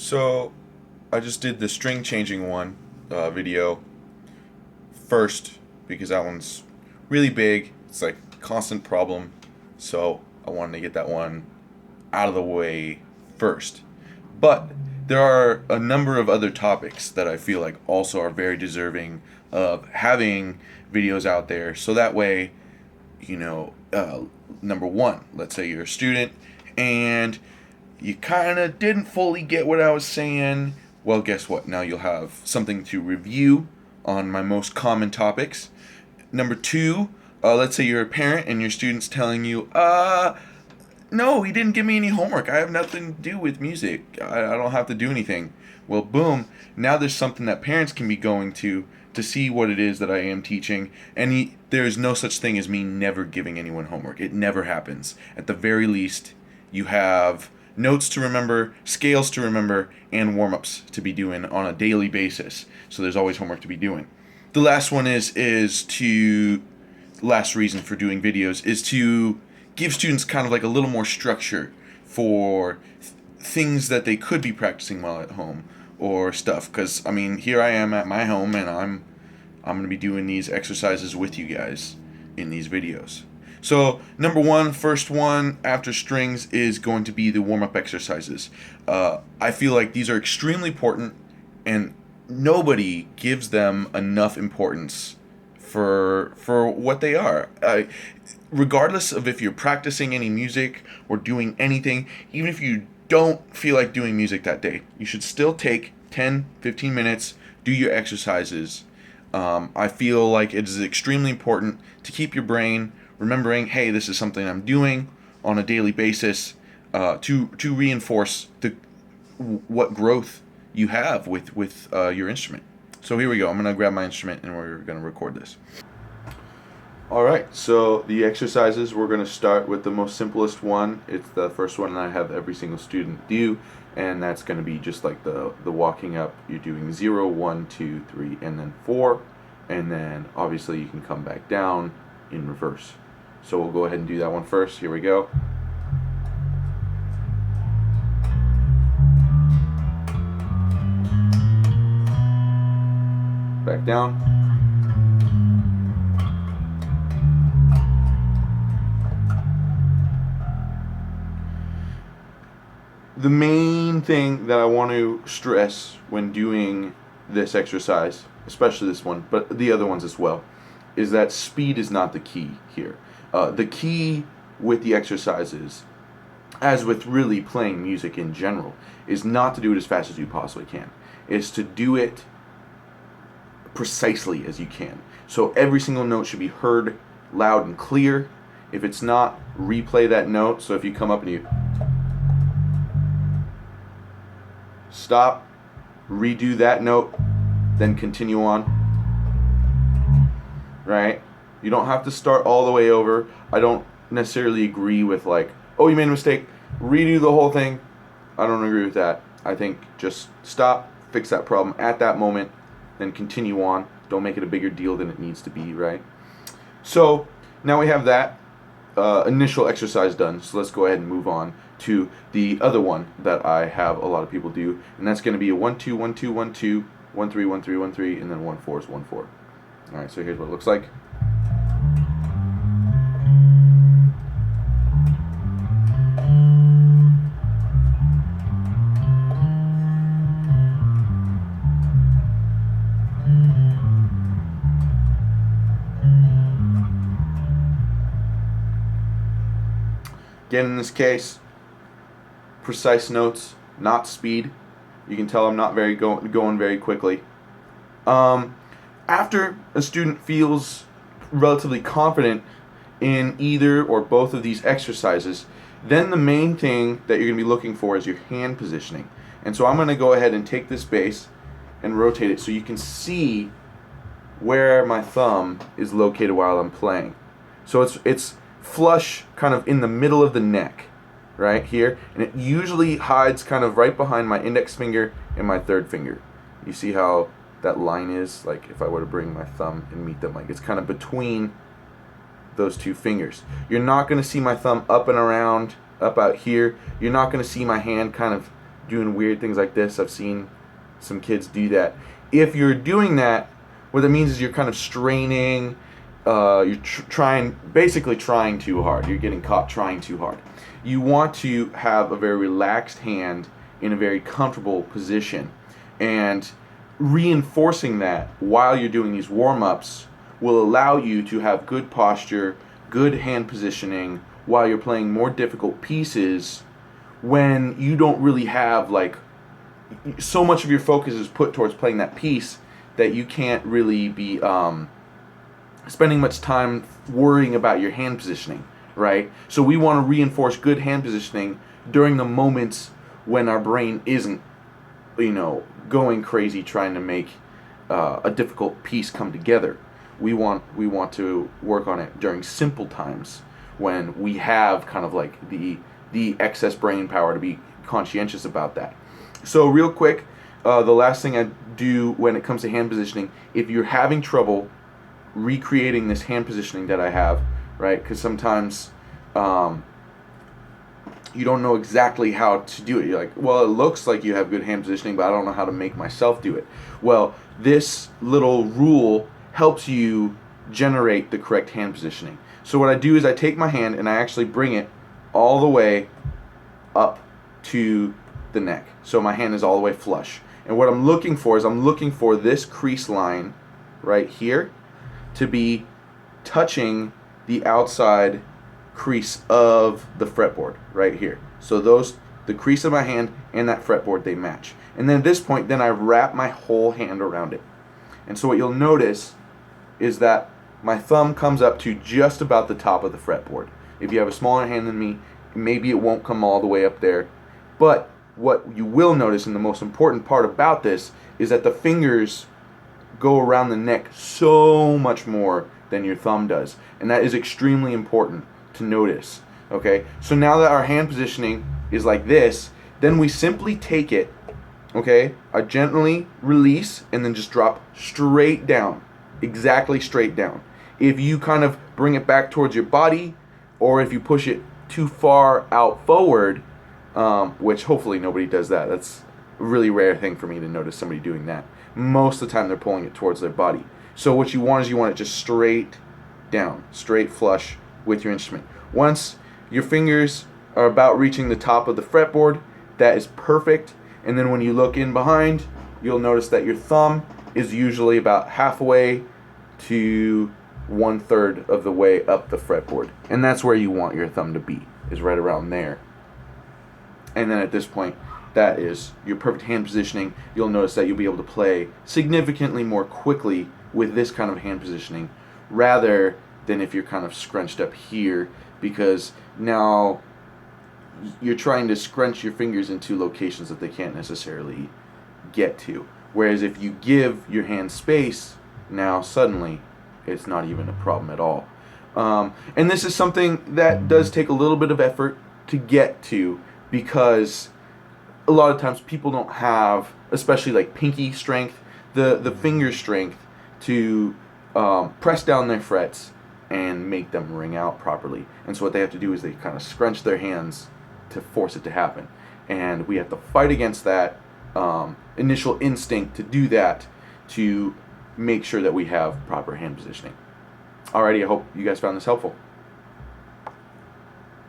So, I just did the string changing one video first because that one's really big. It's like a constant problem. So, I wanted to get that one out of the way first. But there are a number of other topics that I feel like also are very deserving of having videos out there. So that way, number one, let's say you're a student and you kind of didn't fully get what I was saying. Well, guess what? Now you'll have something to review on my most common topics. Number two, let's say you're a parent and your student's telling you, no, he didn't give me any homework. I have nothing to do with music. I don't have to do anything. Well, boom. Now there's something that parents can be going to see what it is that I am teaching. And there's no such thing as me never giving anyone homework. It never happens. At the very least, you have notes to remember, scales to remember, and warm-ups to be doing on a daily basis. So there's always homework to be doing. The last one last reason for doing videos is to give students kind of like a little more structure for things that they could be practicing while at home or stuff. Because, I mean, here I am at my home and I'm going to be doing these exercises with you guys in these videos. So, number one, first one after strings is going to be the warm-up exercises. I feel like these are extremely important and nobody gives them enough importance for what they are. Regardless of if you're practicing any music or doing anything, even if you don't feel like doing music that day, you should still take 10-15 minutes, do your exercises. I feel like it is extremely important to keep your brain remembering, hey, this is something I'm doing on a daily basis, to reinforce what growth you have with your instrument. So here we go. I'm going to grab my instrument and we're going to record this. Alright, so the exercises, we're going to start with the most simplest one. It's the first one I have every single student do, and that's going to be just like the walking up. You're doing 0, 1, 2, 3, and then 4, and then obviously you can come back down in reverse. So we'll go ahead and do that one first. Here we go. Back down. The main thing that I want to stress when doing this exercise, especially this one, but the other ones as well, is that speed is not the key here. The key with the exercises, as with really playing music in general, is not to do it as fast as you possibly can. Is to do it precisely as you can. So every single note should be heard loud and clear. If it's not, replay that note. So if you come up and you stop, redo that note, then continue on. Right? You don't have to start all the way over. I don't necessarily agree with like, oh, you made a mistake, redo the whole thing. I don't agree with that. I think just stop, fix that problem at that moment, then continue on. Don't make it a bigger deal than it needs to be, right? So now we have that initial exercise done. So let's go ahead and move on to the other one that I have a lot of people do, and that's going to be a 1 2 1 2 1 2 1 3 1 3 1 3, and then 1 4 is 1 4. All right, so here's what it looks like. Again, in this case, precise notes, not speed. You can tell I'm not going very quickly. After a student feels relatively confident in either or both of these exercises, then the main thing that you're going to be looking for is your hand positioning. And so I'm going to go ahead and take this bass and rotate it so you can see where my thumb is located while I'm playing. So it's flush kind of in the middle of the neck right here, and it usually hides kind of right behind my index finger and my third finger. You see how that line is? Like if I were to bring my thumb and meet them, like it's kind of between those two fingers. You're not going to see my thumb up and around, up out here. You're not going to see my hand kind of doing weird things like this. I've seen some kids do that. If you're doing that, what that means is you're kind of straining, you're basically trying too hard. You're getting caught trying too hard. You want to have a very relaxed hand in a very comfortable position, and reinforcing that while you're doing these warm-ups will allow you to have good posture, good hand positioning while you're playing more difficult pieces, when you don't really have, like, so much of your focus is put towards playing that piece that you can't really be spending much time worrying about your hand positioning, right? So we want to reinforce good hand positioning during the moments when our brain isn't, going crazy trying to make a difficult piece come together. We want to work on it during simple times when we have kind of like the excess brain power to be conscientious about that. So real quick, the last thing I do when it comes to hand positioning, if you're having trouble recreating this hand positioning that I have, right? Because sometimes you don't know exactly how to do it. You're like, well, it looks like you have good hand positioning, but I don't know how to make myself do it. Well, this little rule helps you generate the correct hand positioning. So what I do is I take my hand and I actually bring it all the way up to the neck. So my hand is all the way flush. And what I'm looking for is this crease line right here to be touching the outside crease of the fretboard right here. So the crease of my hand and that fretboard, they match. And then at this point, then I wrap my whole hand around it. And so what you'll notice is that my thumb comes up to just about the top of the fretboard. If you have a smaller hand than me, maybe it won't come all the way up there. But what you will notice, and the most important part about this, is that the fingers go around the neck so much more than your thumb does. And that is extremely important to notice. Okay, so now that our hand positioning is like this, then we simply take it, okay, I gently release and then just drop straight down, exactly straight down. If you kind of bring it back towards your body, or if you push it too far out forward, which hopefully nobody does that. That's a really rare thing for me to notice somebody doing that. Most of the time they're pulling it towards their body. So what you want it just straight down, straight flush with your instrument. Once your fingers are about reaching the top of the fretboard, that is perfect. And then when you look in behind, you'll notice that your thumb is usually about halfway to 1/3 of the way up the fretboard. And that's where you want your thumb to be, is right around there. And then at this point, that is your perfect hand positioning. You'll notice that you'll be able to play significantly more quickly with this kind of hand positioning, rather than if you're kind of scrunched up here, because now you're trying to scrunch your fingers into locations that they can't necessarily get to. Whereas if you give your hand space, now suddenly it's not even a problem at all. And this is something that does take a little bit of effort to get to, because a lot of times people don't have, especially like pinky strength, the finger strength to press down their frets and make them ring out properly. And so what they have to do is they kind of scrunch their hands to force it to happen. And we have to fight against that initial instinct to do that, to make sure that we have proper hand positioning. Alrighty, I hope you guys found this helpful.